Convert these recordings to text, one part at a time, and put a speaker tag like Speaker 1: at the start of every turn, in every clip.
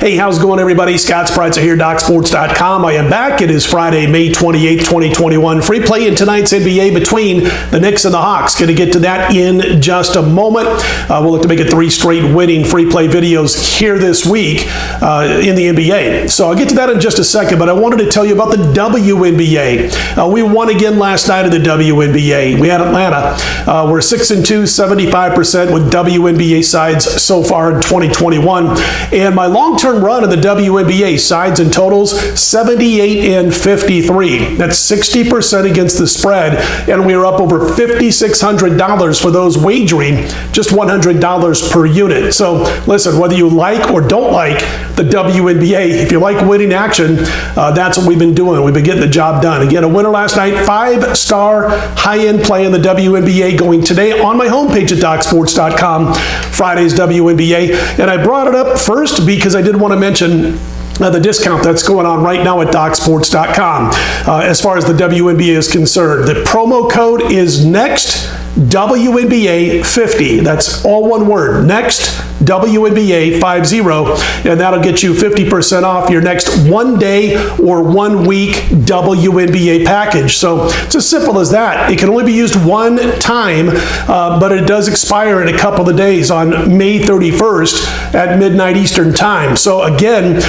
Speaker 1: Hey, how's it going, everybody? Scott Spreitzer here, DocSports.com. I am back. It is Friday, May 28th, 2021. Free play in tonight's NBA between the Knicks and the Hawks. Going to get to that in just a moment. We'll look to make it 3 straight winning free play videos here this week in the NBA. So I'll get to that in just a second, but I wanted to tell you about the WNBA. We won again last night in the WNBA. We had Atlanta. We're 6-2, 75% with WNBA sides so far in 2021. And my long-term run in the WNBA sides and totals, 78-53. That's 60% against the spread. And we are up over $5,600 for those wagering, just $100 per unit. So listen, whether you like or don't like the WNBA, if you like winning action, that's what we've been doing. We've been getting the job done. Again, a winner last night, 5-star high-end play in the WNBA going today on my homepage at DocSports.com, Friday's WNBA. And I brought it up first because I did want to mention the discount that's going on right now at DocSports.com as far as the WNBA is concerned. The promo code is NEXT WNBA 50. That's all one word. NEXT WNBA 50, and that'll get you 50% off your next 1 day or 1 week WNBA package. So it's as simple as that. It can only be used one time, but it does expire in a couple of days on May 31st at midnight Eastern time. So again,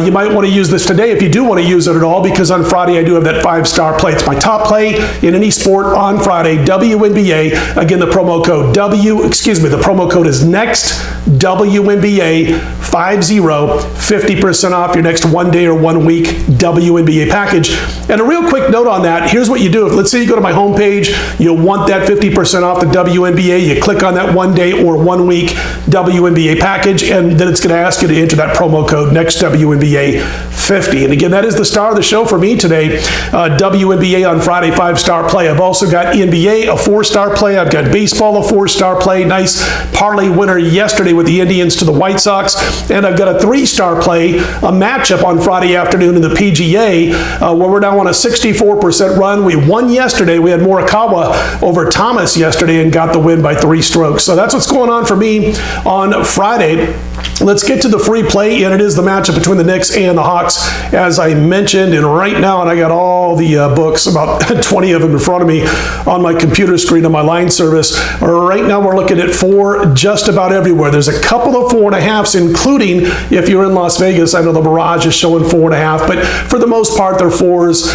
Speaker 1: you might want to use this today if you do want to use it at all, because on Friday I do have that 5-star play. It's my top play in any sport on Friday, WNBA. Again, the promo code is NEXT WNBA 50, 50% off your next 1 day or 1 week WNBA package. And a real quick note on that, here's what you do. If, let's say you go to my homepage, you'll want that 50% off the WNBA, you click on that 1 day or 1 week WNBA package, and then it's going to ask you to enter that promo code NEXT WNBA 50. And again, that is the star of the show for me today. WNBA on Friday, 5-star play. I've also got NBA, a 4-star play. I've got baseball, a 4-star play. Nice parlay winner yesterday with the Indians to the White Sox. And I've got a 3-star play, a matchup on Friday afternoon in the PGA, where we're now on a 64% run. We won yesterday. We had Morikawa over Thomas yesterday and got the win by 3 strokes. So that's what's going on for me on Friday. Let's get to the free play, and it is the matchup between the Knicks and the Hawks, as I mentioned. And right now, and I got all the books, about 20 of them in front of me on my computer screen on my line service. Right now, we're looking at 4 just about everywhere. There's a couple of 4.5s, including if you're in Las Vegas. I know the Mirage is showing 4.5, but for the most part, they're 4s,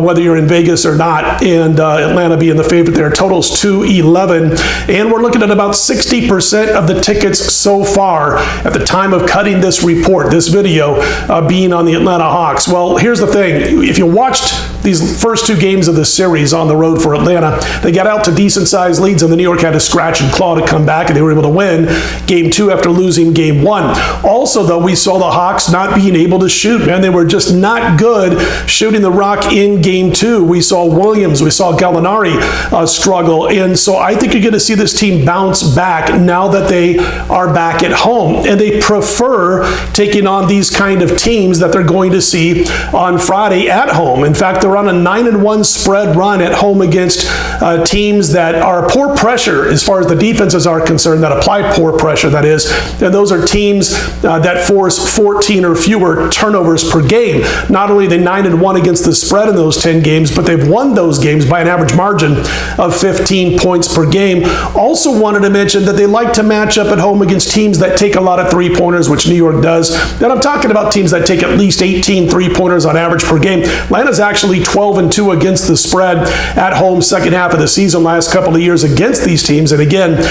Speaker 1: whether you're in Vegas or not. And Atlanta being the favorite there. Totals 211, and we're looking at about 60% of the tickets so far at the time of cutting this report, this video, being on the Atlanta Hawks. Well, here's the thing. If you watched these first 2 games of the series on the road for Atlanta, they got out to decent-sized leads, and then New York had to scratch and claw to come back, and they were able to win Game 2 after losing Game 1. Also, though, we saw the Hawks not being able to shoot, man. They were just not good shooting the rock in Game 2. We saw Williams, we saw Gallinari struggle, and so I think you're going to see this team bounce back now that they are back at home, and they prefer taking on these kind of teams that they're going to see on Friday at home. In fact, they're on a 9-1 spread run at home against teams that are poor pressure as far as the defenses are concerned, that apply poor pressure, that is. And those are teams that force 14 or fewer turnovers per game. Not only are they 9-1 against the spread in those 10 games, but they've won those games by an average margin of 15 points per game. Also wanted to mention that they like to match up at home against teams that take a lot of three-pointers, which New York does. And I'm talking about teams that take at least 18 three-pointers on average per game. Atlanta's actually 12-2 against the spread at home second half of the season last couple of years against these teams. And again,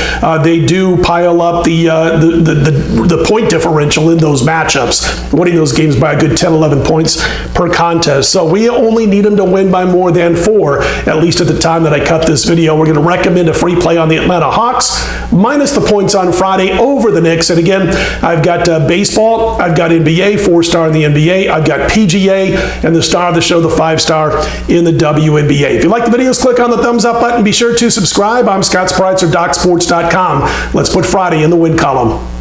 Speaker 1: they do pile up the point differential in those matchups, winning those games by a good 10, 11 points per contest. So we only need them to win by more than 4, at least at the time that I cut this video. We're going to recommend a free play on the Atlanta Hawks, minus the points on Friday over the Knicks. And again, I've got baseball, I've got NBA, 4-star in the NBA, I've got PGA, and the star of the show, the 5-star in the WNBA. If you like the videos, click on the thumbs up button. Be sure to subscribe. I'm Scott Spreitzer, DocSports.com. Let's put Friday in the win column.